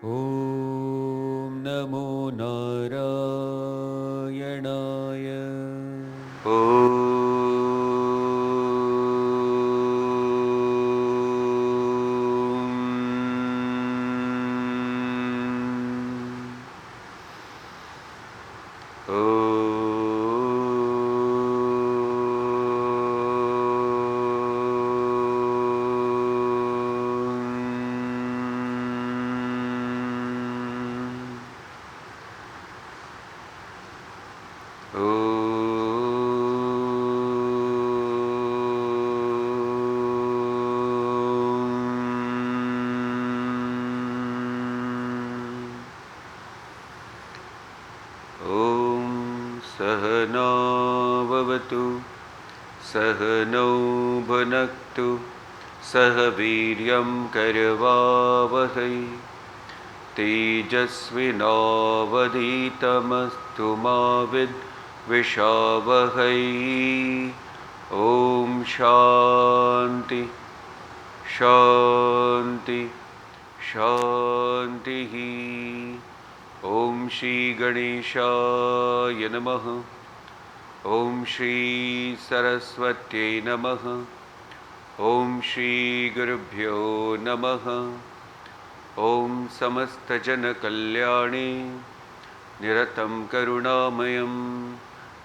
Om Namo Narayanaya. Sahana Vavatu Sahano Bhunaktu Sahaviryam Karavavahai Tejasvinavadhitamastu Mavid Vishavahai. Om Shanti Shanti Shanti. Om Shri Ganeshaya Namaha. Om Shri Saraswati Namaha. Om Shri Gurubhyo Namaha. Om Samasta Jana Kalyani Niratam Karunamayam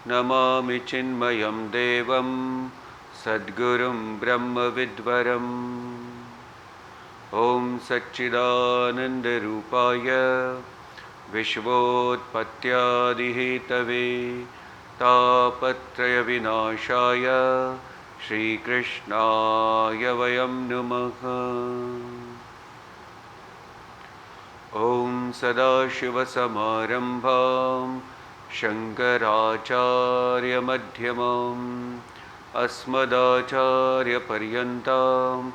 Namami Chinmayam Devam Sadgurum Brahma Vidvaram. Om Satchidananda Rupaya Vishvotpatyadihetave Tapatraya Vinashaya Shri Krishnaya Vayam Namaha. Om Sadashiva Samarambham Shankaracharya Madhyamam Asmadacharya Paryantam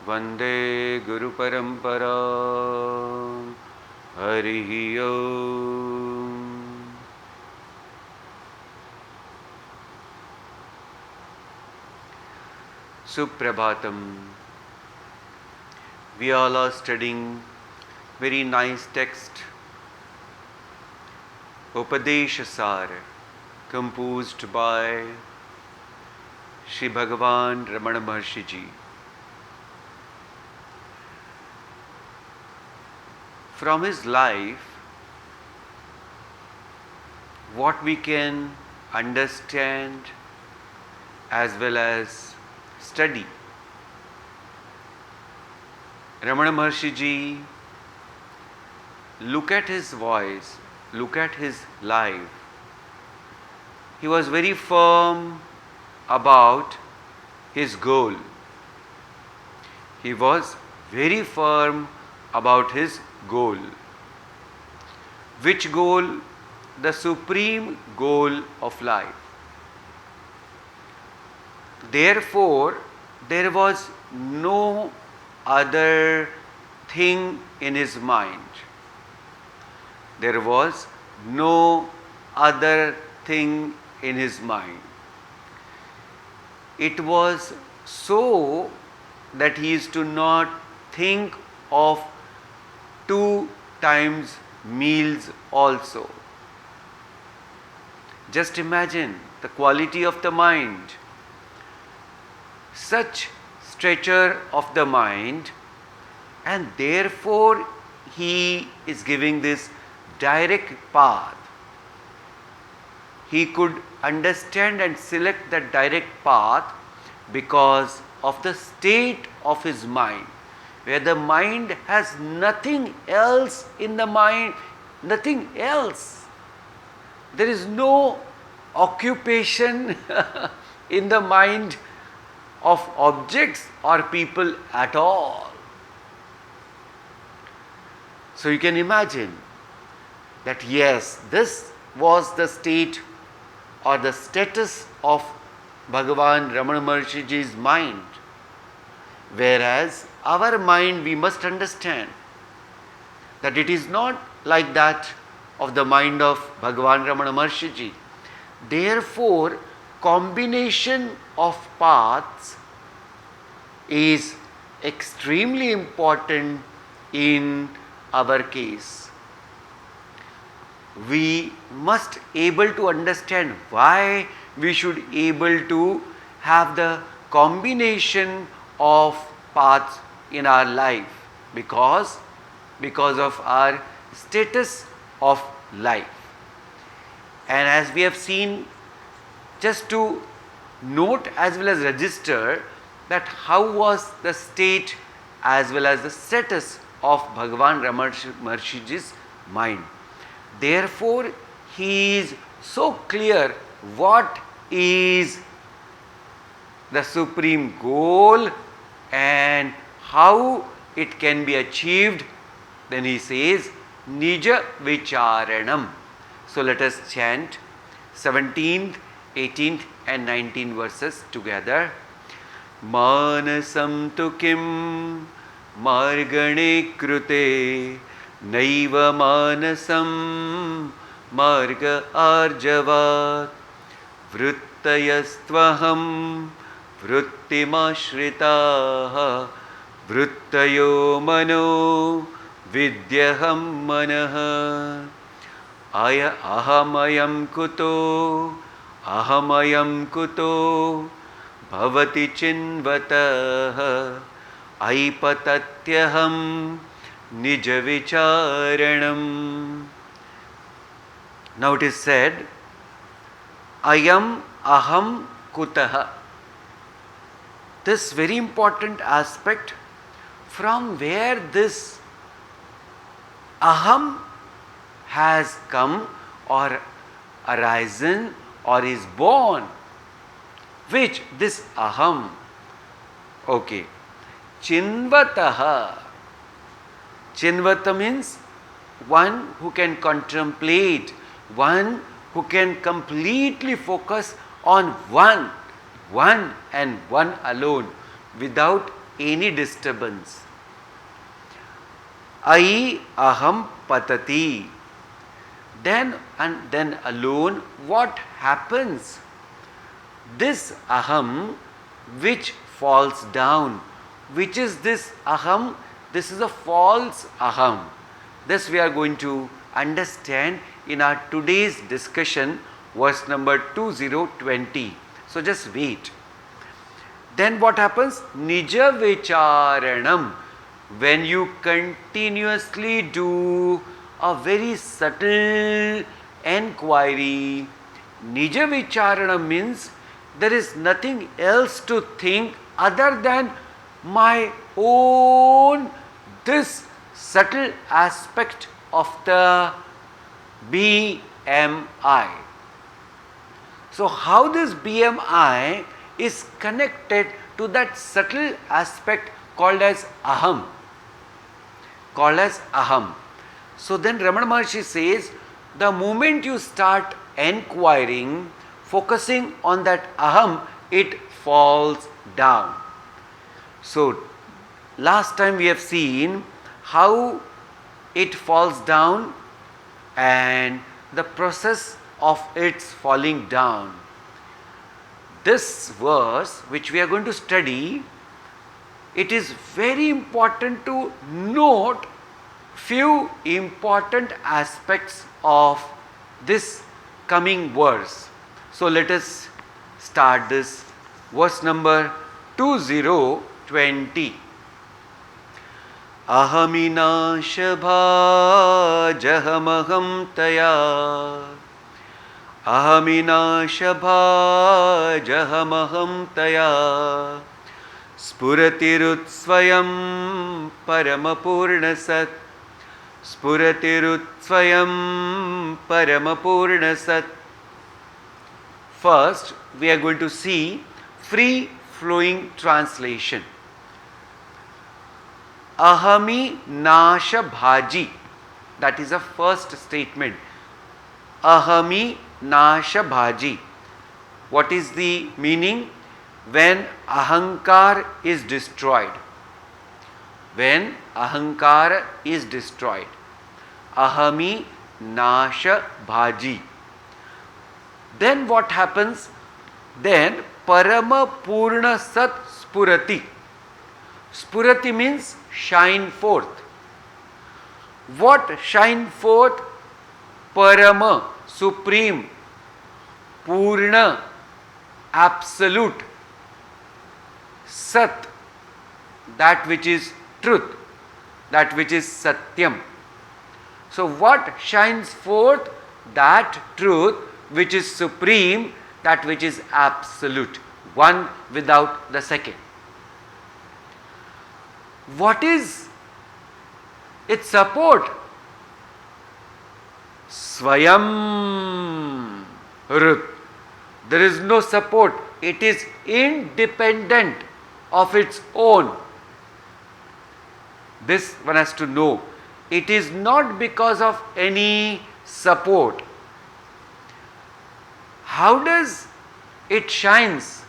Vande Guru Paramparam. Harihi Om. Suprabhatam. We all are studying very nice text, Upadesha Sara, composed by Sri Bhagavan Ramana Maharshi Ji. From his life, what we can understand as well as study. Ramana Maharshi Ji, look at his voice, look at his life. He was very firm about his goal. He was very firm about his goal. Which goal? The supreme goal of life. Therefore, there was no other thing in his mind. There was no other thing in his mind. It was so that he is to not think of 2 times meals also. Just imagine the quality of the mind. Such stature of the mind, and therefore he is giving this direct path. He could understand and select that direct path because of the state of his mind, where the mind has nothing else in the mind, nothing else. There is no occupation in the mind of objects or people at all. So you can imagine that yes, this was the state or the status of Bhagavan Ramana Maharshi Ji's mind. Whereas our mind, we must understand that it is not like that of the mind of Bhagavan Ramana Maharshi Ji. Therefore, combination of paths is extremely important in our case. We must able to understand why we should able to have the combination of paths in our life, because of our status of life. And as we have seen, just to note as well as register that how was the state as well as the status of Bhagavan Ramana Maharshi's mind. Therefore, he is so clear what is the supreme goal and how it can be achieved. Then he says, Nija Vicharanam. So let us chant 17th, 18th and 19th verses together. Manasam tu kim margane krute naiva manasam marga arjavat vrittayastvaham vrittimashritaha vrittayo mano vidyaham manah aya ahamayam kuto bhavati chinvatah aipatatyaham nija vicharanam. Now it is said, ayam aham kutaha. This very important aspect, from where this aham has come or arisen or is born. Which? This aham. Okay. Chinvataha. Chinvata means one who can contemplate, one who can completely focus on one and one alone without any disturbance. Ai aham patati. Then and then alone what happens? This aham which falls down. Which is this aham? This is a false aham. This we are going to understand in our today's discussion, verse number 2020. So just wait. Then what happens? Nija vicharanam. When you continuously do a very subtle enquiry, Nija vicharanam means there is nothing else to think other than my own this subtle aspect of the BMI. So how this BMI is connected to that subtle aspect called as aham. So then Ramana Maharshi says, the moment you start enquiring, focusing on that aham, it falls down. So last time we have seen how it falls down and the process of its falling down. This verse which we are going to study, it is very important to note few important aspects of this coming verse. So let us start this verse number 2020. Ahaminashabhajahamaham taya. Ahaminashabhajahamaham taya. Spuratirutsvayam paramapurnasat. Spuratirutsvayam paramapurnasat. First, we are going to see free flowing translation. Ahami nasha bhaji. That is the first statement. Ahami nasha bhaji. What is the meaning? When ahankar is destroyed. When ahankar is destroyed. Ahami nasha bhaji. Then what happens? Then parama purna sat spurati. Spurati means shine forth. What shine forth? Parama, supreme, Purna, absolute, Sat, that which is truth, that which is Satyam. So what shines forth? That truth which is supreme, that which is absolute, one without the second. What is its support? Swayam Rut. There is no support. It is independent of its own. This one has to know. It is not because of any support. How does it shines?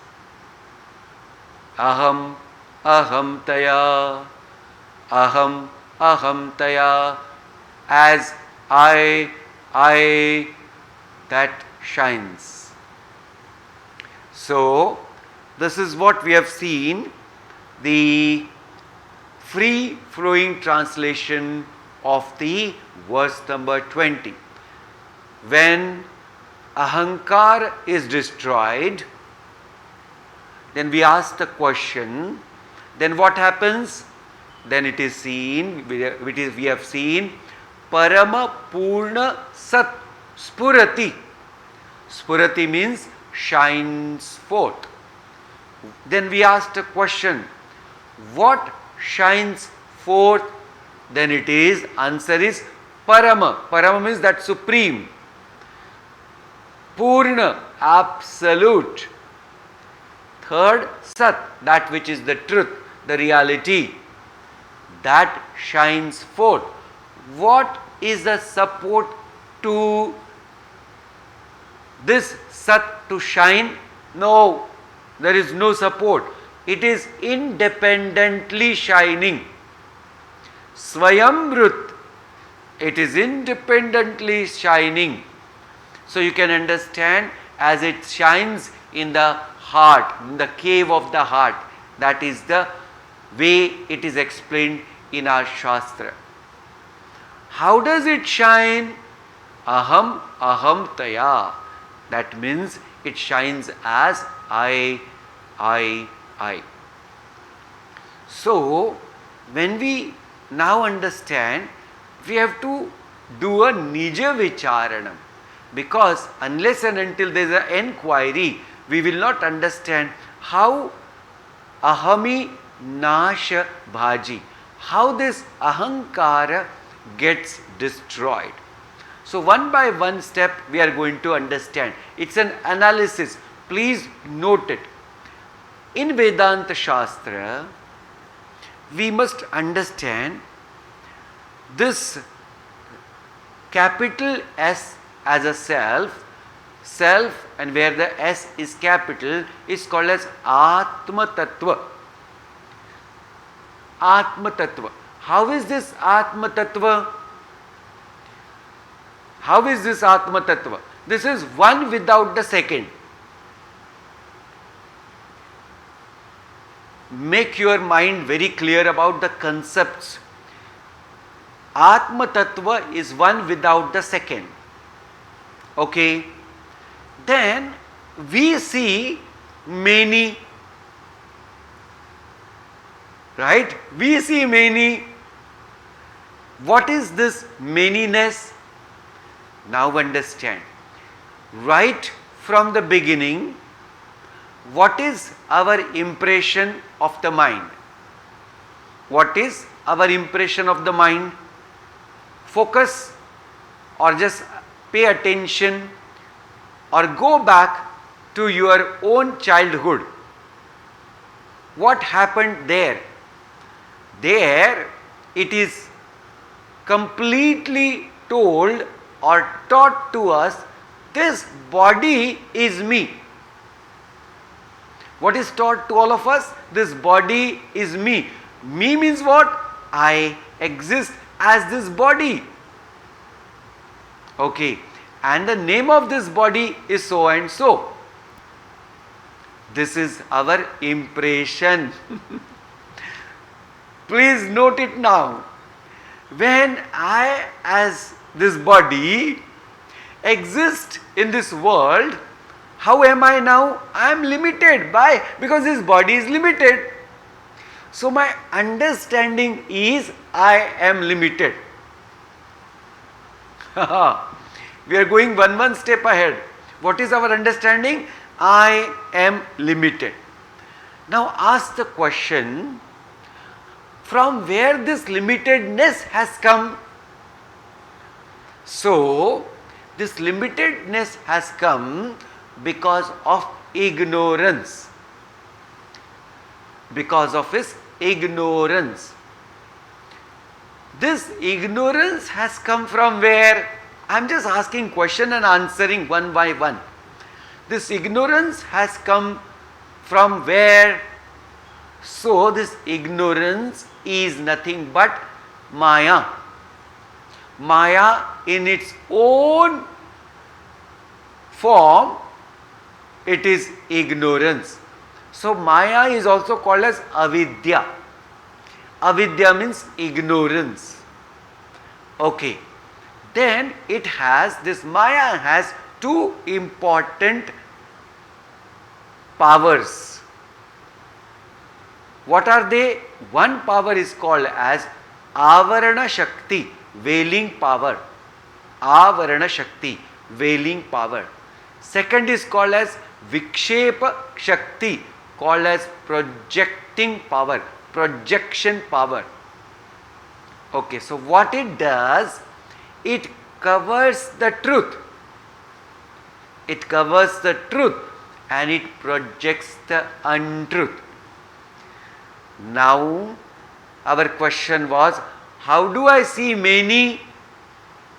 Aham, aham taya, aham, aham taya, as I, that shines. So, this is what we have seen, the free flowing translation of the verse number 20. When ahankar is destroyed, then we ask the question, then what happens? Then it is seen, we have seen, Parama Purna Sat Spurati. Spurati means shines forth. Then we ask the question, what shines forth? Then it is, answer is Parama. Parama means that supreme. Purna, absolute. Third, Sat, that which is the truth, the reality. That shines forth. What is the support to this Sat to shine? No, there is no support. It is independently shining. Swayamrut, it is independently shining. So you can understand, as it shines in the heart, in the cave of the heart. That is the way it is explained in our Shastra. How does it shine? Aham, aham taya. That means it shines as I. So, when we now understand, we have to do a Nija Vicharanam, because unless and until there is an enquiry, we will not understand how ahami nasha bhaji, how this ahankara gets destroyed. So one by one step we are going to understand. It's an analysis. Please note it. In Vedanta Shastra, we must understand this capital S as a self, and where the S is capital is called as Atma Tattva. Atma Tattva. How is this Atma Tattva? How is this Atma Tattva? This is one without the second. Make your mind very clear about the concepts. Atma Tattva is one without the second. Okay. Then we see many. Right? We see many. What is this manyness? Now understand. Right from the beginning, what is our impression of the mind? What is our impression of the mind? Focus, or just pay attention, or go back to your own childhood. What happened there? There it is completely told or taught to us, this body is me. What is taught to all of us? This body is me. Me means what? I exist as this body. Okay. And the name of this body is so and so. This is our impression. Please note it now. when I as this body exist in this world, how am I now? I am limited by, because this body is limited. So my understanding is I am limited. We are going one step ahead. What is our understanding? I am limited. Now ask the question, from where this limitedness has come? So this limitedness has come because of ignorance. Because of his ignorance. This ignorance has come from where? I am just asking question and answering one by one. This ignorance has come from where? So this ignorance is nothing but Maya. Maya in its own form, it is ignorance. So Maya is also called as avidya. Avidya means ignorance. Okay. Then it has, this Maya has two important powers. What are they? One power is called as Avarana Shakti, veiling power. Avarana Shakti, veiling power. Second is called as Vikshepa Shakti, called as projecting power, projection power. Okay, so what it does, it covers the truth. It covers the truth and it projects the untruth. Now, our question was, how do I see many?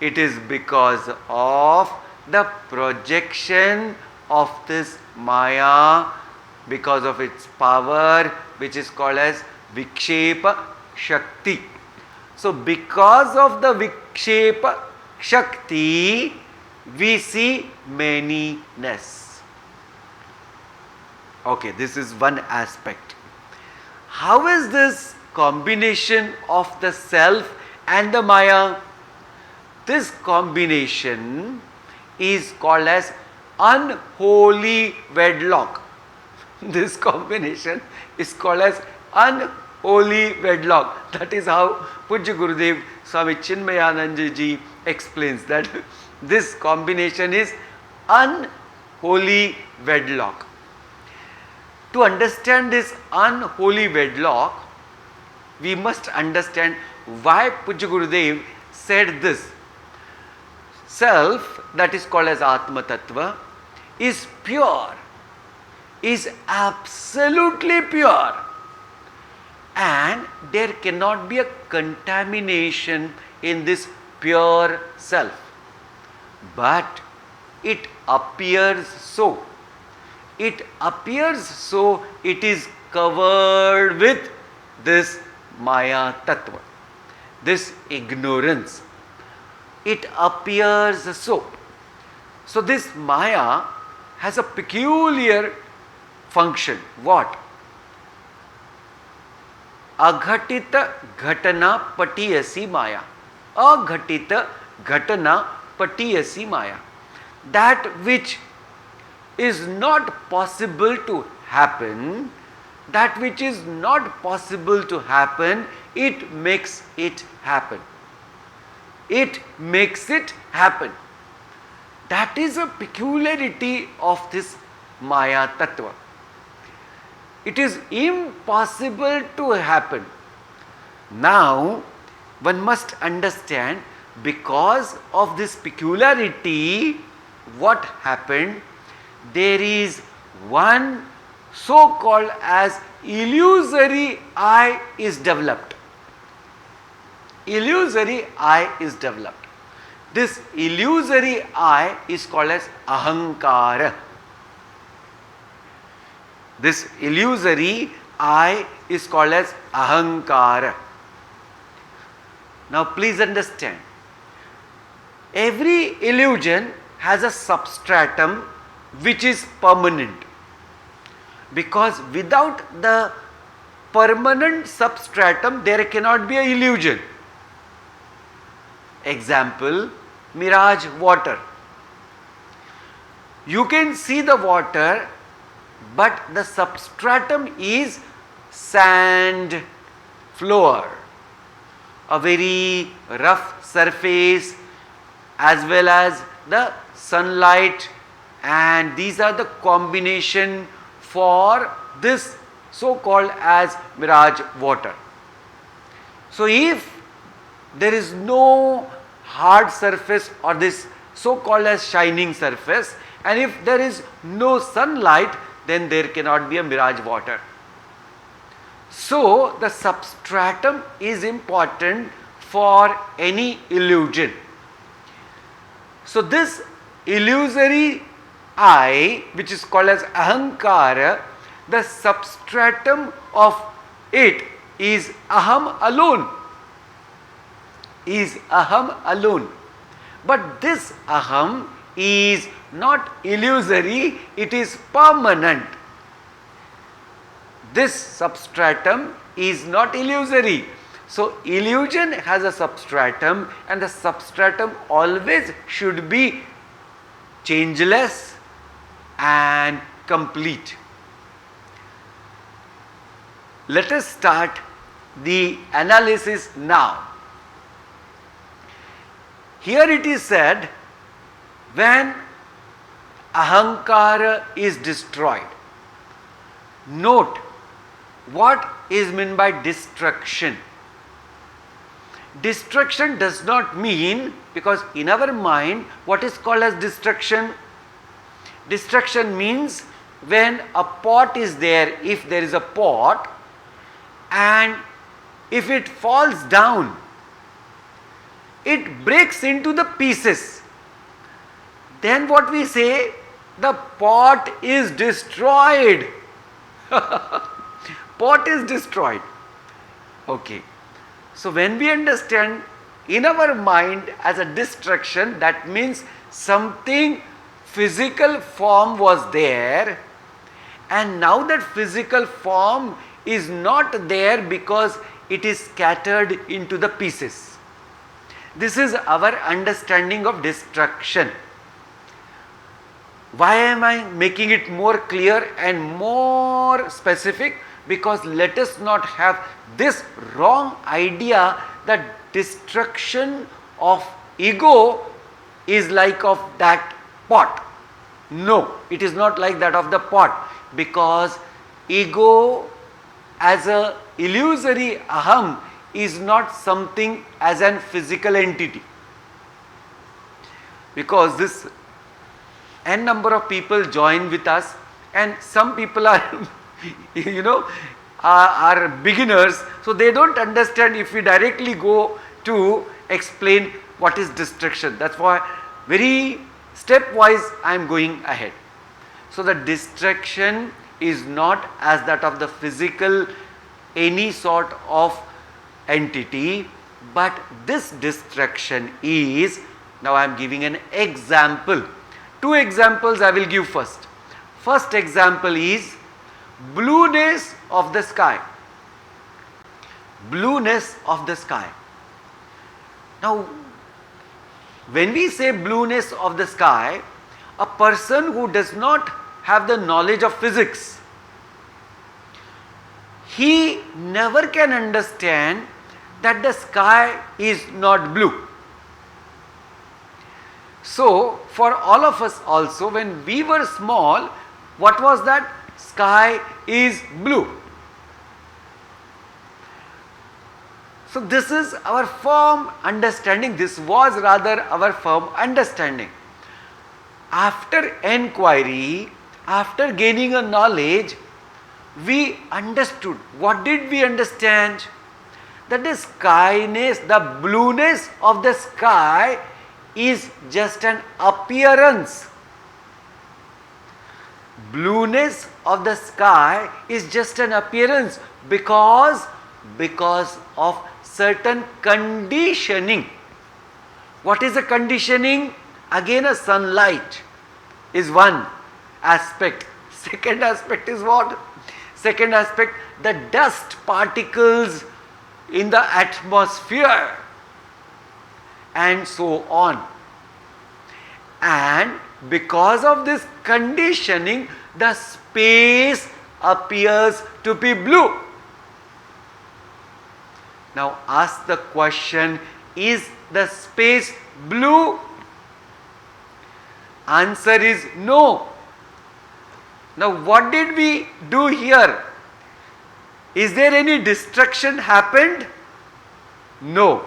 It is because of the projection of this Maya, because of its power, which is called as Vikshepa Shakti. So, because of the Vikshepa Shakti, we see manyness. Okay, this is one aspect. How is this combination of the self and the Maya? This combination is called as unholy wedlock. This combination is called as unholy wedlock. That is how Pujya Gurudev Swami Chinmayananda Ji explains that this combination is unholy wedlock. To understand this unholy wedlock, we must understand why Pujya Gurudev said this. Self, that is called as Atma Tattva, is pure, is absolutely pure, and there cannot be a contamination in this pure self. But it appears so. It appears so, it is covered with this Maya Tattva, this ignorance. It appears so. So this Maya has a peculiar function. What? Aghatita ghatana patiyasi Maya. Aghatita ghatana patiyasi Maya. That which is not possible to happen, that which is not possible to happen, it makes it happen. It makes it happen. That is a peculiarity of this Maya Tattva. It is impossible to happen. Now, one must understand, because of this peculiarity, what happened? There is one so-called as illusory I is developed. Illusory I is developed. This illusory I is called as ahankara. This illusory I is called as ahankara. Now please understand, every illusion has a substratum which is permanent, because without the permanent substratum there cannot be an illusion. Example, mirage water. You can see the water, but the substratum is sand floor, a very rough surface, as well as the sunlight, and these are the combination for this so called as mirage water. So if there is no hard surface or this so called as shining surface, and if there is no sunlight, then there cannot be a mirage water. So the substratum is important for any illusion. So this illusory I, which is called as ahankara, the substratum of it is aham alone. Is aham alone. But this aham is not illusory, it is permanent. This substratum is not illusory. So illusion has a substratum, and the substratum always should be changeless and complete. Let us start the analysis now. Here it is said, when ahankara is destroyed. Note what is meant by destruction. Destruction does not mean, because in our mind what is called as destruction? Destruction means when a pot is there, if there is a pot, and if it falls down, it breaks into the pieces. Then what we say? The pot is destroyed. Pot is destroyed. Okay. So when we understand in our mind as a destruction, that means something physical form was there, and now that physical form is not there because it is scattered into the pieces. This is our understanding of destruction. Why am I making it more clear and more specific? Because let us not have this wrong idea that destruction of ego is like of that pot. No, it is not like that of the pot, because ego as a illusory aham is not something as an physical entity. Because this n number of people join with us, and some people are are beginners, so they don't understand if we directly go to explain what is destruction. That's why very stepwise I am going ahead. So the destruction is not as that of the physical any sort of entity, but this destruction is, now I am giving an example. Two examples I will give first. First example is blueness of the sky. Blueness of the sky. Now, when we say blueness of the sky, a person who does not have the knowledge of physics, he never can understand that the sky is not blue. So, for all of us also, when we were small, what was that? Sky is blue. So this is our firm understanding. This was rather our firm understanding. After inquiry, after gaining a knowledge, we understood. What did we understand? That the skyness, the blueness of the sky is just an appearance. Blueness of the sky is just an appearance because of certain conditioning. What is the conditioning? Again, a sunlight is one aspect. Second aspect is what? Second aspect, the dust particles in the atmosphere. and so on. And because of this conditioning, the space appears to be blue. Now ask the question, is the space blue? Answer is no. Now what did we do here? Is there any destruction happened? No.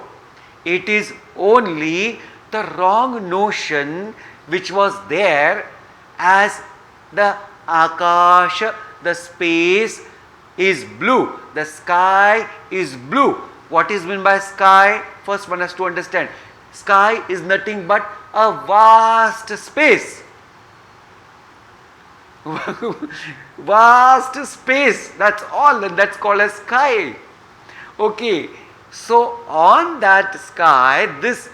It is only the wrong notion which was there, as the akasha, the space is blue, the sky is blue. What is meant by sky? First one has to understand. Sky is nothing but a vast space. Vast space, that's all, and that's called as sky. Okay, so on that sky, this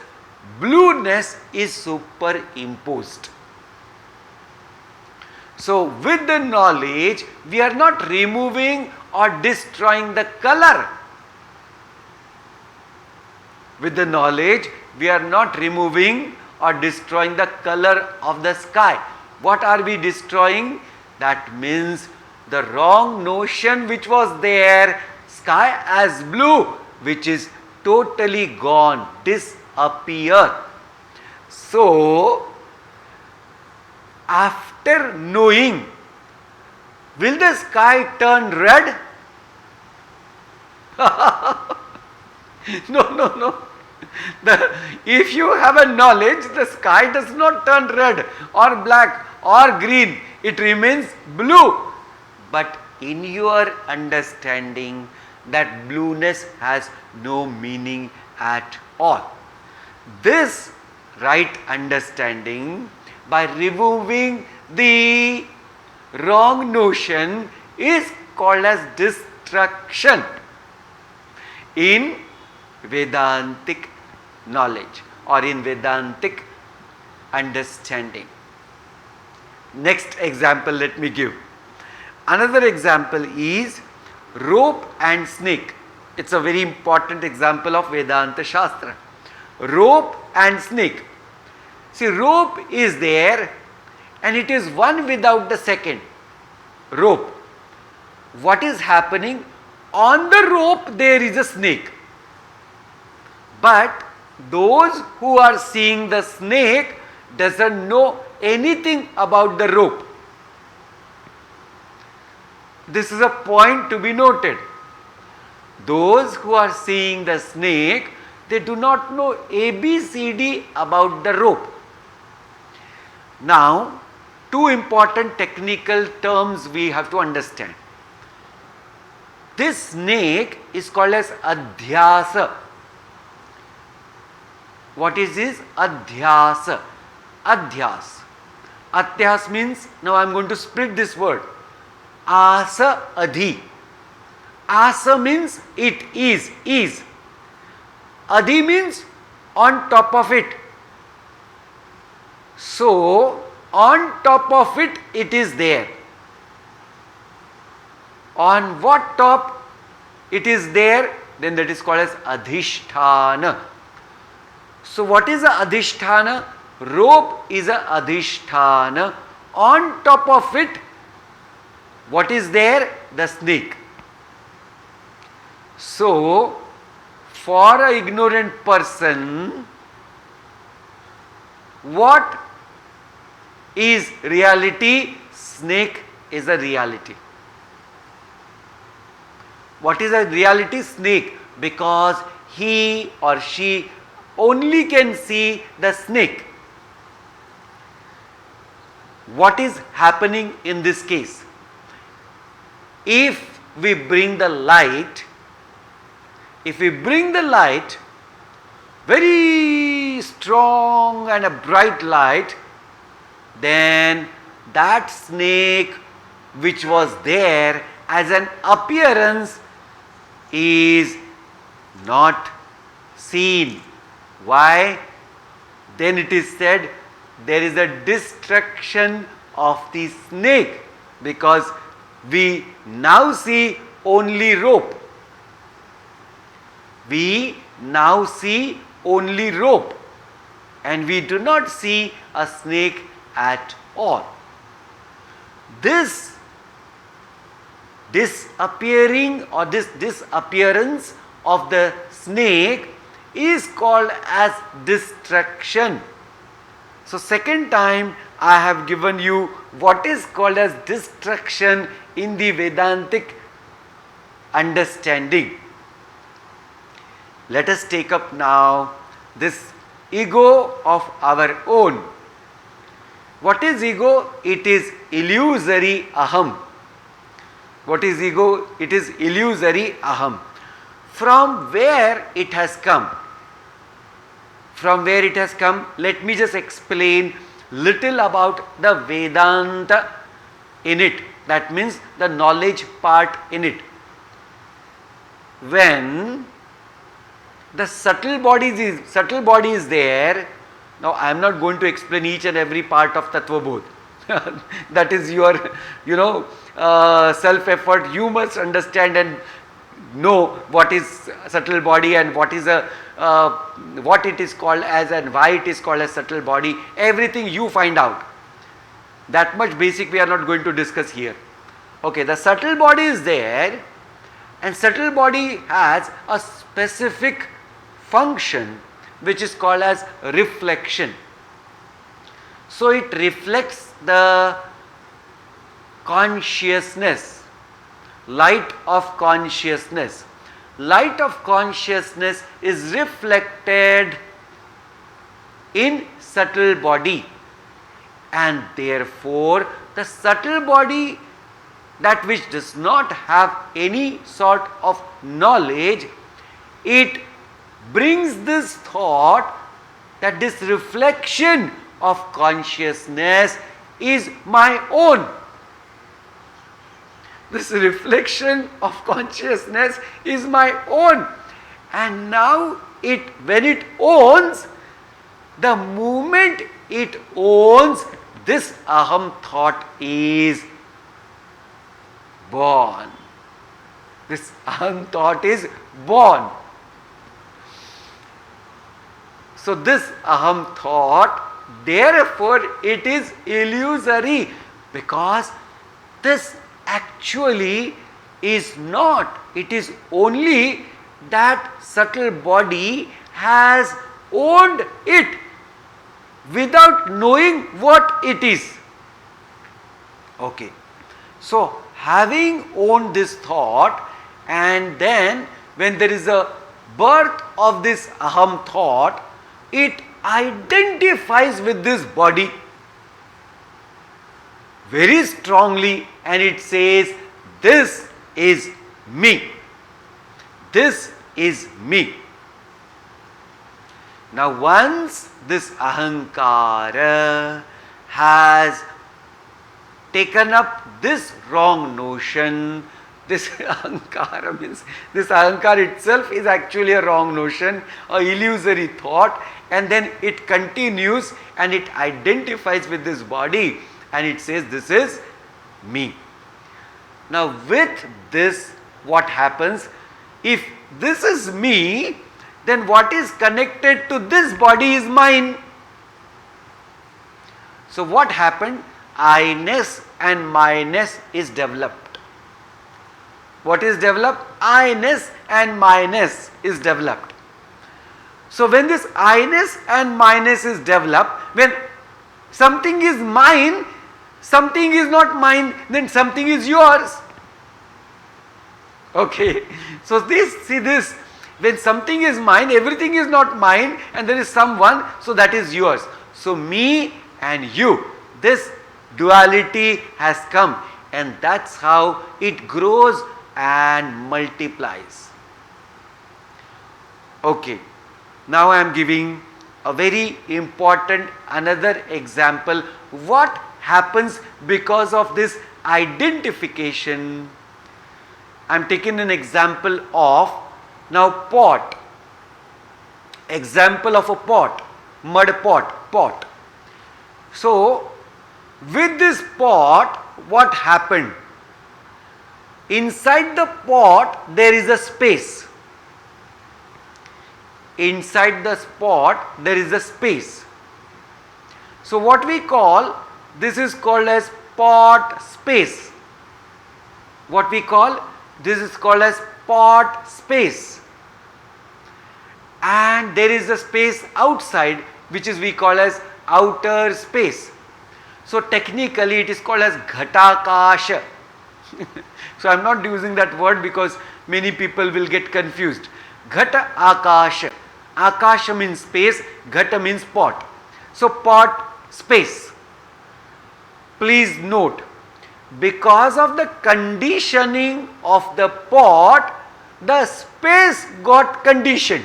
blueness is superimposed. So with the knowledge, we are not removing or destroying the color. With the knowledge, we are not removing or destroying the color of the sky. What are we destroying? That means the wrong notion which was there, sky as blue, which is totally gone, disappeared. So, after knowing, will the sky turn red? No. If you have a knowledge, the sky does not turn red or black or green. It remains blue. But in your understanding, that blueness has no meaning at all. This right understanding, by removing the wrong notion, is called as destruction in Vedantic knowledge or in Vedantic understanding. Next example let me give. Another example is rope and snake. It's a very important example of Vedanta Shastra. Rope and snake. See, rope is there and it is one without the second. Rope. What is happening? On the rope there is a snake. But those who are seeing the snake doesn't know anything about the rope. This is a point to be noted. Those who are seeing the snake, they do not know ABCD about the rope. Now, two important technical terms we have to understand. This snake is called as adhyasa. What is this? Adhyasa. Adhyas. Adhyas means, now I am going to split this word. Asa adhi. Asa means it is. Adhi means on top of it. So, on top of it, it is there. On what top it is there, then that is called as adhishthana. So what is a adhishthana? Rope is a adhishthana. On top of it, what is there? The snake. So, for an ignorant person, what is reality? Snake is a reality. What is a reality? Snake. Because he or she only can see the snake. What is happening in this case? If we bring the light, very strong and a bright light, then that snake which was there as an appearance is not seen. Why? Then it is said there is a destruction of the snake, because we now see only rope. We now see only rope. and we do not see a snake at all. This disappearing or this disappearance of the snake is called as destruction. So second time I have given you what is called as destruction in the Vedantic understanding. Let us take up now this ego of our own. What is ego? It is illusory aham. What is ego? It is illusory aham. From where it has come? From where it has come? Let me just explain little about the Vedanta in it. That means the knowledge part in it. When the subtle body is there. Now I am not going to explain each and every part of Tattva Bodh. That is your, self-effort. You must understand and know what is subtle body and what is what it is called as and why it is called as subtle body. Everything you find out. That much basic we are not going to discuss here. Okay, the subtle body is there, and subtle body has a specific function which is called as reflection. So it reflects the consciousness, light of consciousness. Light of consciousness is reflected in subtle body, and therefore the subtle body, that which does not have any sort of knowledge, it brings this thought that this reflection of consciousness is my own. This reflection of consciousness is my own. And now when it owns, the moment it owns, this aham thought is born. This aham thought is born. So this aham thought, therefore it is illusory, because this actually is not. It is only that subtle body has owned it without knowing what it is. Okay. So having owned this thought, and then when there is a birth of this aham thought, it identifies with this body very strongly, and it says, this is me. This is me. Now once this ahankara has taken up this wrong notion, this ahankara means, this ahankara itself is actually a wrong notion, a illusory thought, and then it continues and it identifies with this body and it says, this is me. Now with this, what happens? If this is me, then what is connected to this body is mine. So what happened? I-ness and myness is developed. What is developed? I-ness and myness is developed. So when this I-ness and myness is developed, when something is mine, something is not mine, then something is yours. Okay. So see this, when something is mine, everything is not mine, and there is someone, so that is yours. So me and you, this duality has come, and that's how it grows and multiplies. Okay. Now I am giving a very important another example. What happens because of this identification? I am taking an example of now pot. Example of a pot, mud pot. So with this pot, what happened? Inside the pot there is a space. Inside the pot there is a space. So what we call, this is called as pot space. What we call, this is called as pot space. And there is a space outside which is we call as outer space. So technically it is called as ghatakasha. So I am not using that word because many people will get confused. Ghata akasha. Akasha means space, ghata means pot. So pot space. Please note, because of the conditioning of the pot, the space got conditioned.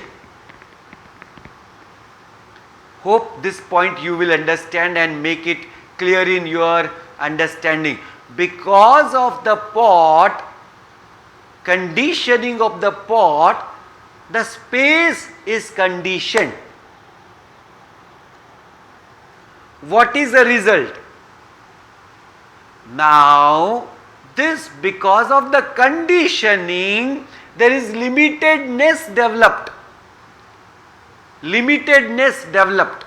Hope this point you will understand and make it clear in your understanding. Because of the pot, conditioning of the pot, the space is conditioned. What is the result? Now, this, because of the conditioning, there is limitedness developed. Limitedness developed.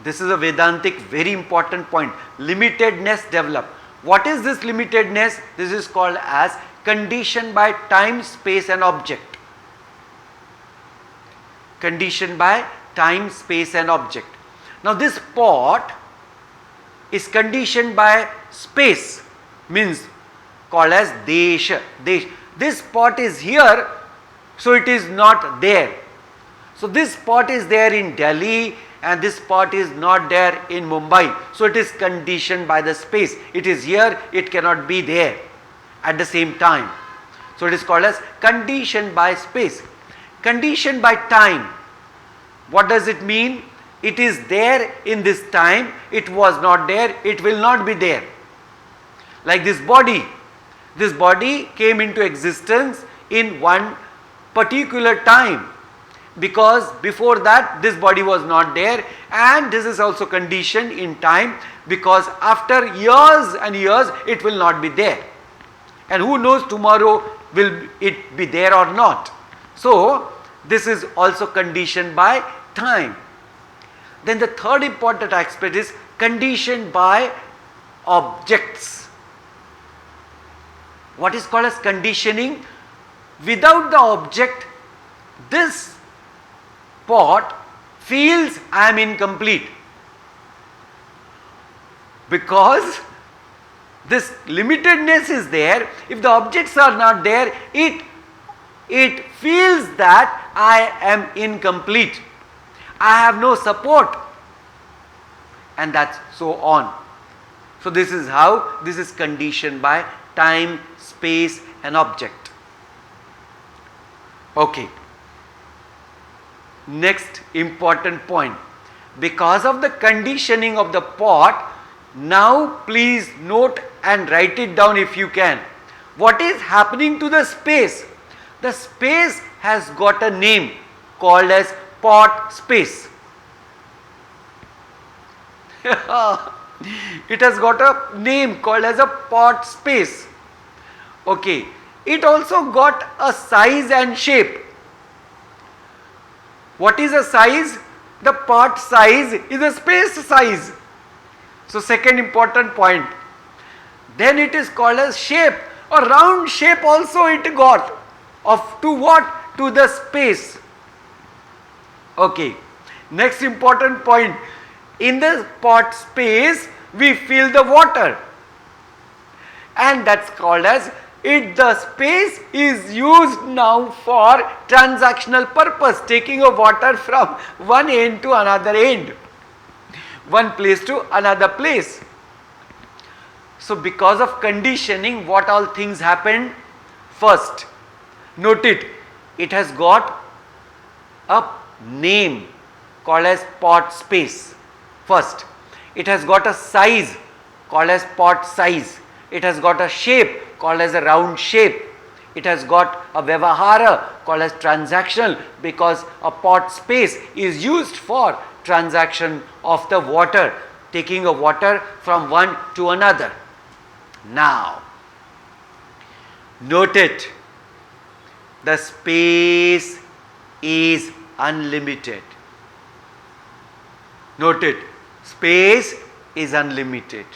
This is a Vedantic very important point. Limitedness developed. What is this limitedness? This is called as conditioned by time, space and object. Conditioned by time, space and object. Now this pot is conditioned by space, means called as desha. This pot is here, so it is not there. So this pot is there in Delhi and this pot is not there in Mumbai. So it is conditioned by the space. It is here, it cannot be there at the same time. So it is called as conditioned by space. Conditioned by time. What does it mean? It is there in this time, it was not there, it will not be there. Like this body. This body came into existence in one particular time, because before that this body was not there, and this is also conditioned in time because after years and years it will not be there. And who knows tomorrow will it be there or not. So this is also conditioned by time. Then the third important aspect is conditioned by objects. What is called as conditioning? Without the object, this pot feels I am incomplete. Because this limitedness is there, if the objects are not there, it feels that I am incomplete. I have no support, and that's so on. So this is how this is conditioned by time, space and object. Okay. Next important point. Because of the conditioning of the pot, now please note and write it down if you can. What is happening to the space? The space has got a name called as pot space. It has got a name called as a pot space. Okay. It also got a size and shape. What is a size? The pot size is a space size. So second important point. Then it is called as shape. A round shape also it got. To what? To the space. Okay. Next important point. In the pot space, we fill the water. And that's called as the space is used now for transactional purpose, taking of water from one end to another end, one place to another place. So because of conditioning, what all things happened? First, note it has got a name called as pot space. First, it has got a size called as pot size. It has got a shape called as a round shape. It has got a vyavahara called as transactional, because a pot space is used for transaction of the water, taking of water from one to another. Now, note it. The space is unlimited. Note it. Space is unlimited.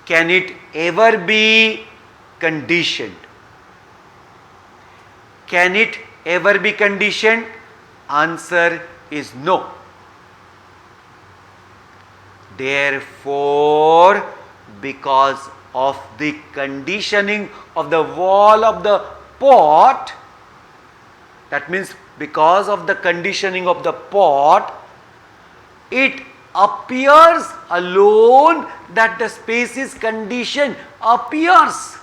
Can it ever be conditioned? Can it ever be conditioned? Answer is no. Therefore, because of the conditioning of the wall of the pot, that means because of the conditioning of the pot, it appears alone that the space is conditioned, appears.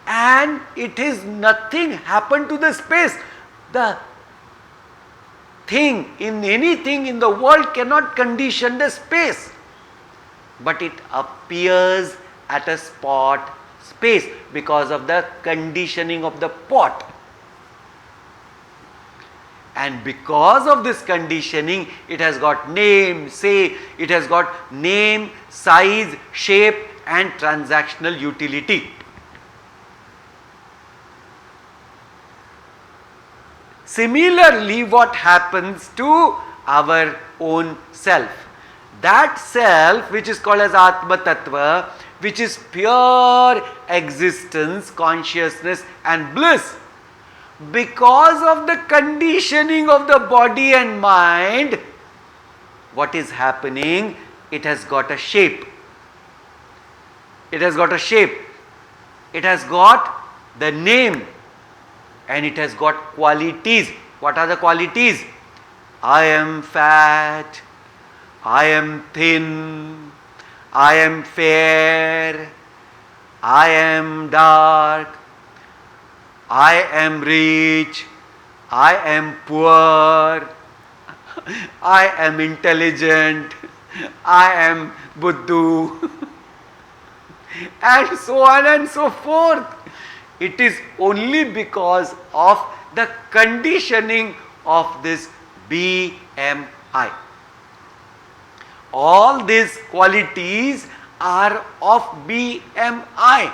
And it is nothing happened to the space. The thing in anything in the world cannot condition the space, but it appears at a spot space because of the conditioning of the pot. And because of this conditioning, it has got name, it has got name, size, shape and transactional utility. Similarly, what happens to our own self? That self which is called as Atma Tattva, which is pure existence, consciousness and bliss, because of the conditioning of the body and mind, what is happening? It has got a shape. It has got a shape. It has got the name. And it has got qualities. What are the qualities? I am fat, I am thin, I am fair, I am dark, I am rich, I am poor, I am intelligent, I am Buddhu, and so on and so forth. It is only because of the conditioning of this BMI. All these qualities are of BMI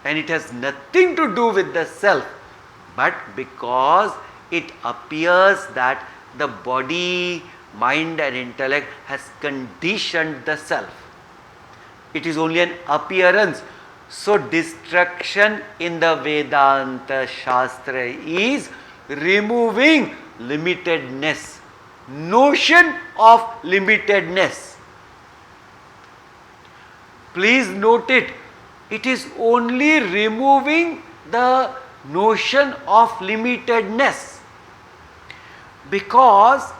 and it has nothing to do with the self, but because it appears that the body, mind and intellect has conditioned the self. It is only an appearance. So, destruction in the Vedanta Shastra is removing limitedness, notion of limitedness. Please note it, it is only removing the notion of limitedness. Because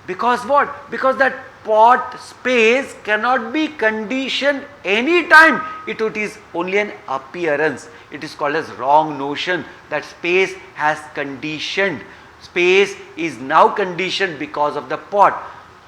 what? Because that pot space cannot be conditioned any time. It is only an appearance. It is called as wrong notion that space has conditioned. Space is now conditioned because of the pot.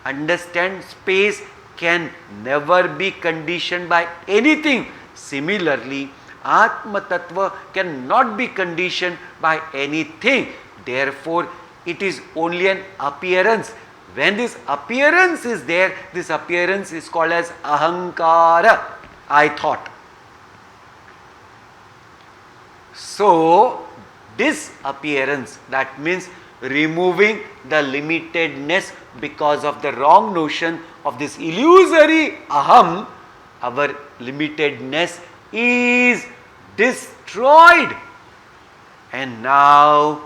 Understand, space can never be conditioned by anything. Similarly, Atma Tattva cannot be conditioned by anything. Therefore, it is only an appearance. When this appearance is there, this appearance is called as ahankara, I thought. So, this appearance, that means removing the limitedness because of the wrong notion of this illusory aham, our limitedness is destroyed. And now,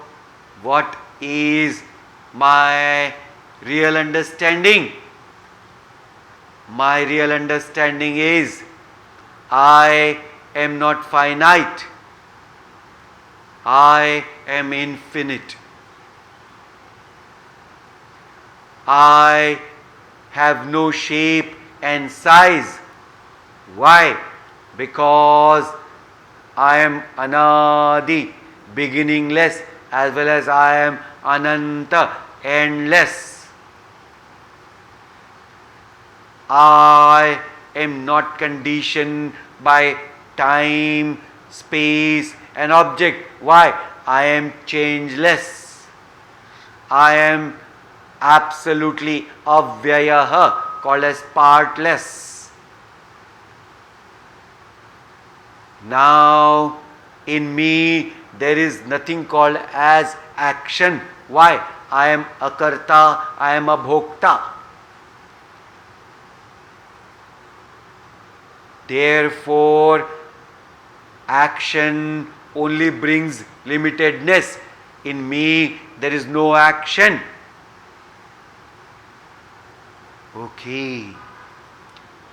what is my real understanding? My real understanding is I am not finite. I am infinite. I have no shape and size. Why? Because I am anadi, beginningless, as well as I am ananta, endless. I am not conditioned by time, space and object. Why? I am changeless. I am absolutely avyayaha, called as partless. Now, in me there is nothing called as action. Why? I am a karta, I am a bhokta. Therefore, action only brings limitedness. In me, there is no action. Okay.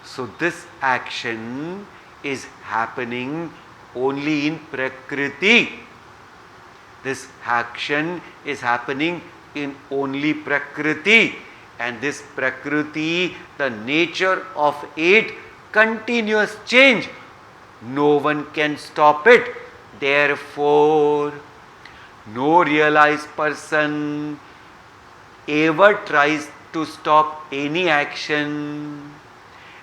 So, this action is happening only in Prakriti. This action is happening in only Prakriti. And this Prakriti, the nature of it, continuous change. No one can stop it. Therefore, no realized person ever tries to stop any action.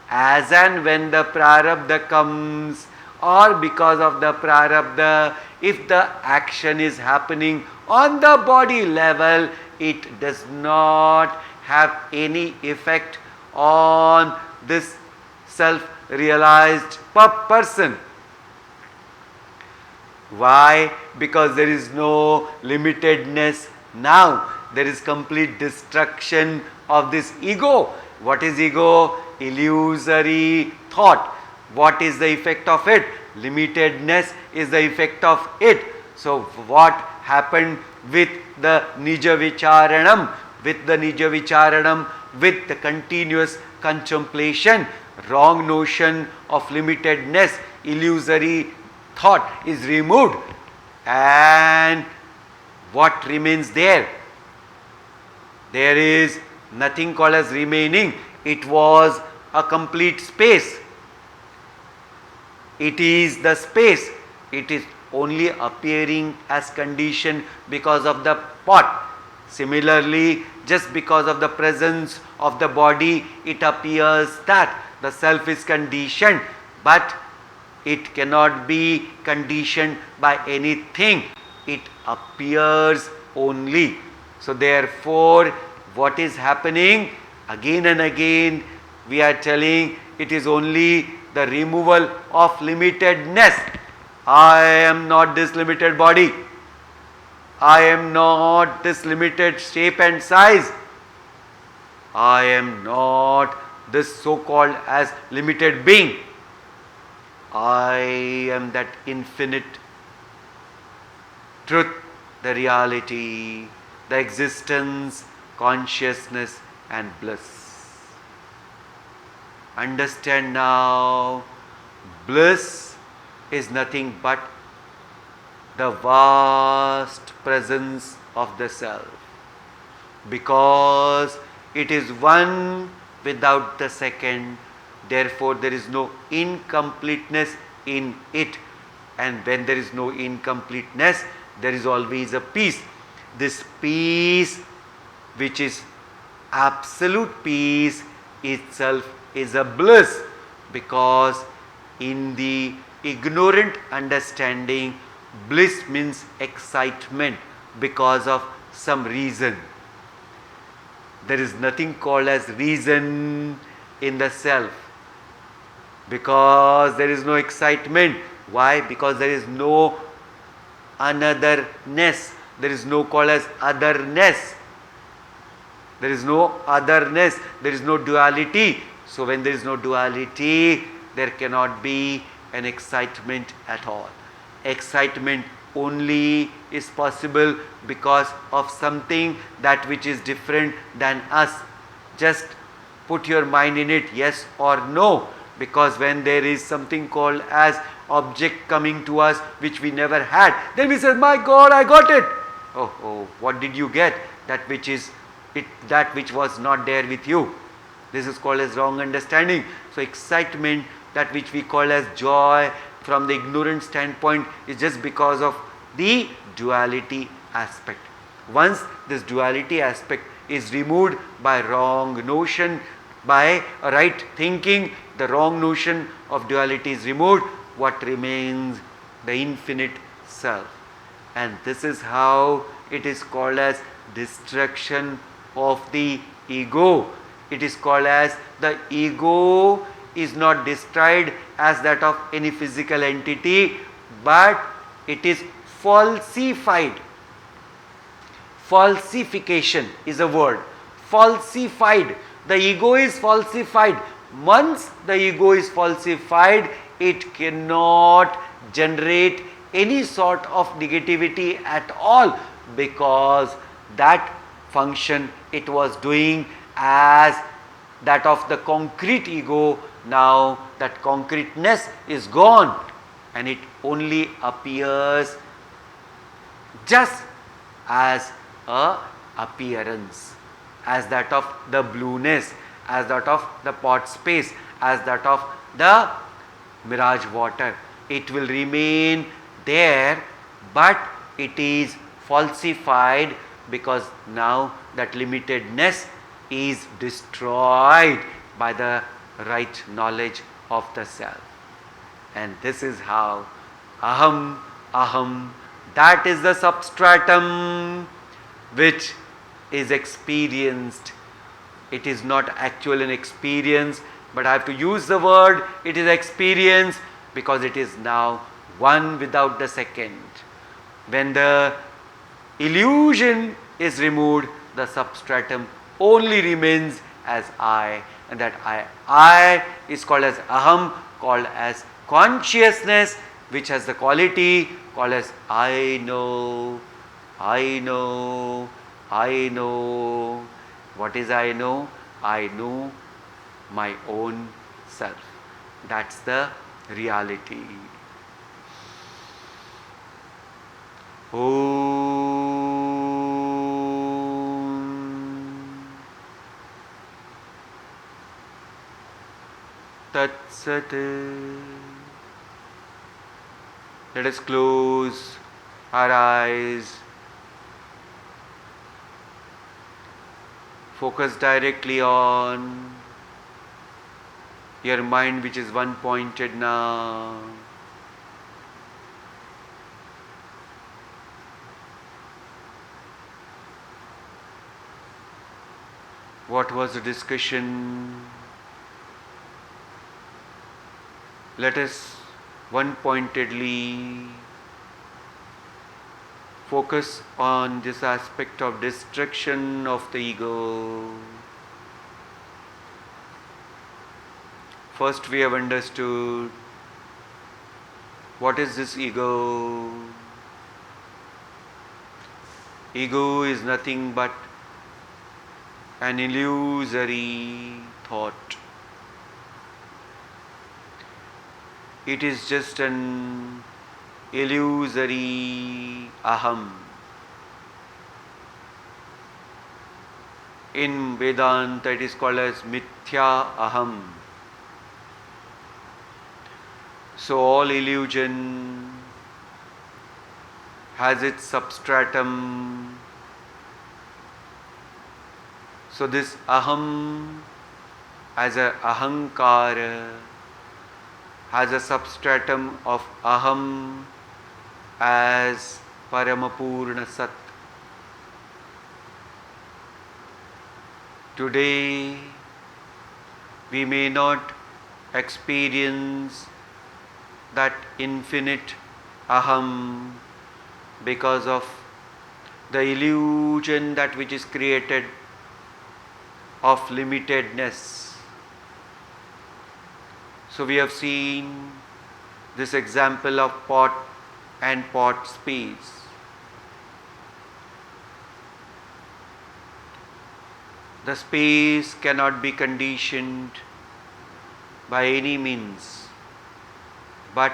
As and when the prarabdha comes, or because of the prarabdha, if the action is happening on the body level, it does not have any effect on this self-realized person. Why? Because there is no limitedness now. There is complete destruction of this ego. What is ego? Illusory thought. What is the effect of it? Limitedness is the effect of it. So what happened with the Nija Vicharanam? With the Nija Vicharanam, with the continuous contemplation, wrong notion of limitedness, illusory thought is removed. And what remains there? There is nothing called as remaining. It was a complete space. It is the space. It is only appearing as condition because of the pot. Similarly, just because of the presence of the body, it appears that the self is conditioned, but it cannot be conditioned by anything. It appears only. So therefore, what is happening? Again and again, we are telling it is only the removal of limitedness. I am not this limited body. I am not this limited shape and size. I am not this so-called as limited being. I am that infinite truth, the reality, the existence, consciousness and bliss. Understand now, bliss is nothing but the vast presence of the self, because it is one without the second. Therefore, there is no incompleteness in it, and when there is no incompleteness, there is always a peace. This peace, which is absolute peace, itself is a bliss, because in the ignorant understanding, bliss means excitement because of some reason. There is nothing called as reason in the self, because there is no excitement. Why? Because there is no anotherness. There is no call as otherness. There is no otherness. There is no duality. So when there is no duality, there cannot be an excitement at all. Excitement only is possible because of something that which is different than us. Just put your mind in it, yes or no. Because when there is something called as object coming to us which we never had, then we say, my God, I got it. Oh, what did you get? That which is it, that which was not there with you. This is called as wrong understanding. So excitement, that which we call as joy, from the ignorant standpoint, is just because of the duality aspect. Once this duality aspect is removed by wrong notion, by right thinking, the wrong notion of duality is removed, what remains? The infinite self. And this is how it is called as destruction of the ego. It is called as the ego is not destroyed as that of any physical entity, but it is falsified. falsification is a word. Falsified. The ego is falsified. Once the ego is falsified, it cannot generate any sort of negativity at all, because that function it was doing as that of the concrete ego, now that concreteness is gone and it only appears just as a appearance, as that of the blueness, as that of the pot space, as that of the mirage water. It will remain there, but it is falsified because now that limitedness is destroyed by the right knowledge of the self. And this is how aham, that is the substratum which is experienced. It is not actual an experience, but I have to use the word it is experience because it is now one without the second. When the illusion is removed, the substratum only remains as I, and that I is called as aham, called as consciousness, which has the quality called as I know. What is I know? I know my own self. That's the reality. Om Tat Sat. Let us close our eyes. Focus directly on your mind, which is one pointed now. What was the discussion? Let us one pointedly focus on this aspect of destruction of the ego. First, we have understood what is this ego. Ego is nothing but an illusory thought. It is just an illusory aham. In Vedanta it is called as mithya aham. So all illusion has its substratum. So this aham as a ahankara has a substratum of aham as Paramapurna Sat. Today we may not experience that infinite aham because of the illusion that which is created of limitedness. So we have seen this example of pot and pot space. The space cannot be conditioned by any means, but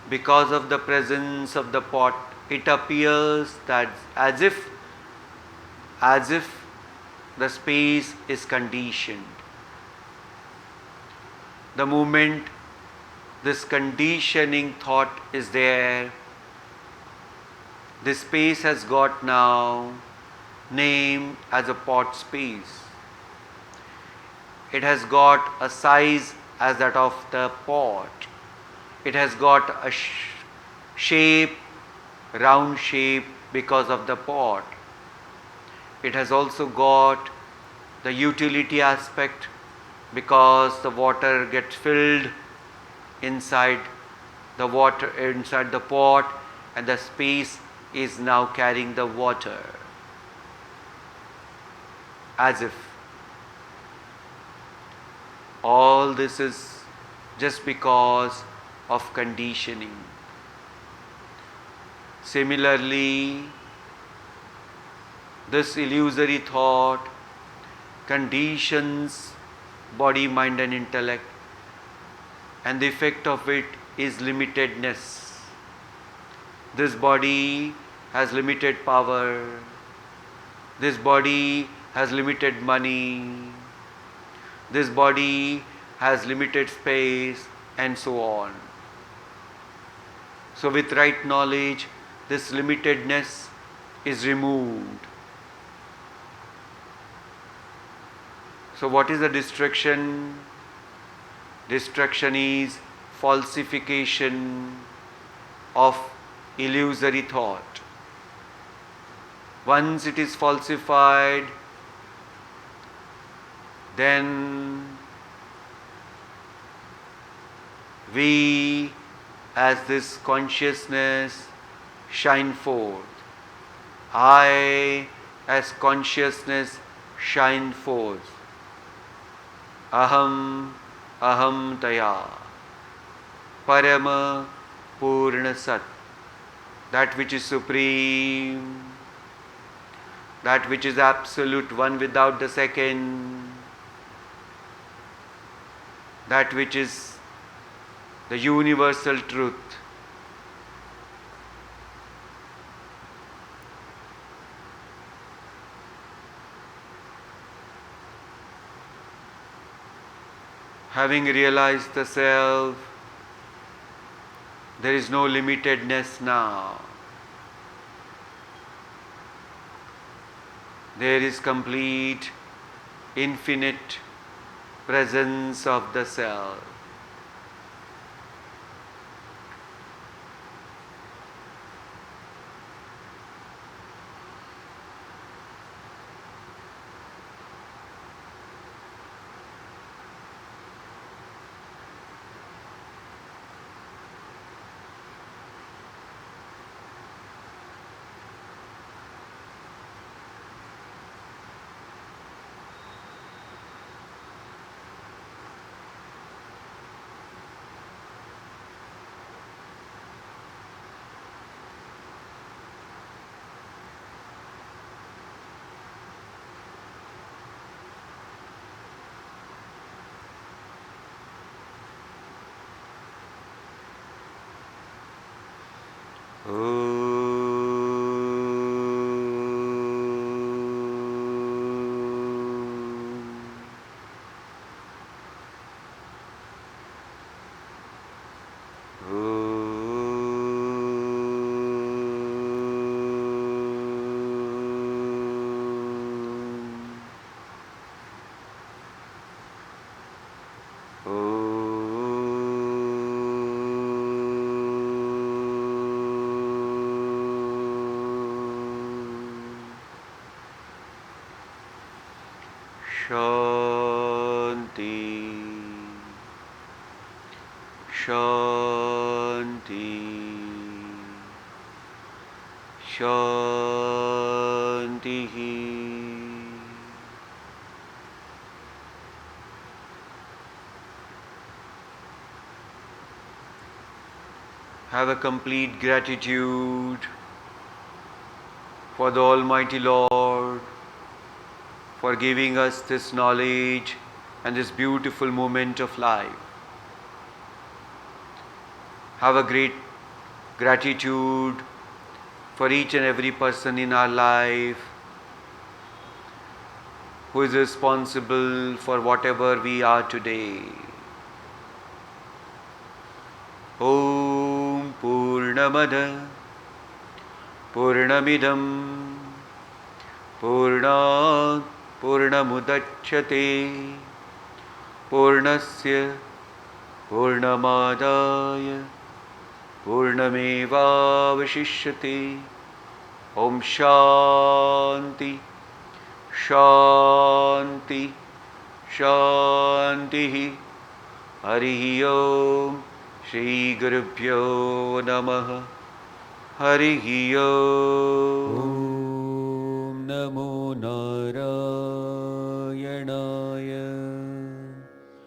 because of the presence of the pot, it appears that as if the space is conditioned. The moment this conditioning thought is there, this space has got now name as a pot space. It has got a size as that of the pot. It has got a shape, round shape because of the pot. It has also got the utility aspect because the water gets filled inside the pot, and the space is now carrying the water. as if all this is just because of conditioning. Similarly, this illusory thought conditions body, mind and intellect, and the effect of it is limitedness. This body has limited power, this body has limited money, this body has limited space, and so on. So with right knowledge, this limitedness is removed. So what is the distraction? Distraction is falsification of illusory thought. Once it is falsified, then we as this consciousness shine forth. I as consciousness shine forth. Aham, aham taya, parama purna sat. That which is supreme, that which is absolute, one without the second, that which is the universal truth. Having realized the self, there is no limitedness now. There is complete, infinite presence of the self. Shanti, Shanti, Shanti. Have a complete gratitude for the Almighty Lord for giving us this knowledge and this beautiful moment of life. Have a great gratitude for each and every person in our life who is responsible for whatever we are today. Om Purnamada Purnamidam Purnat Purnamudachyate Purnasya Purnamadaya Purnamevavashishyate. Om Shanti Shanti Shanti. Harihi Om. Shri Gurubhyo Namaha. Harihi Om. Om Namo Narayana Shivaya.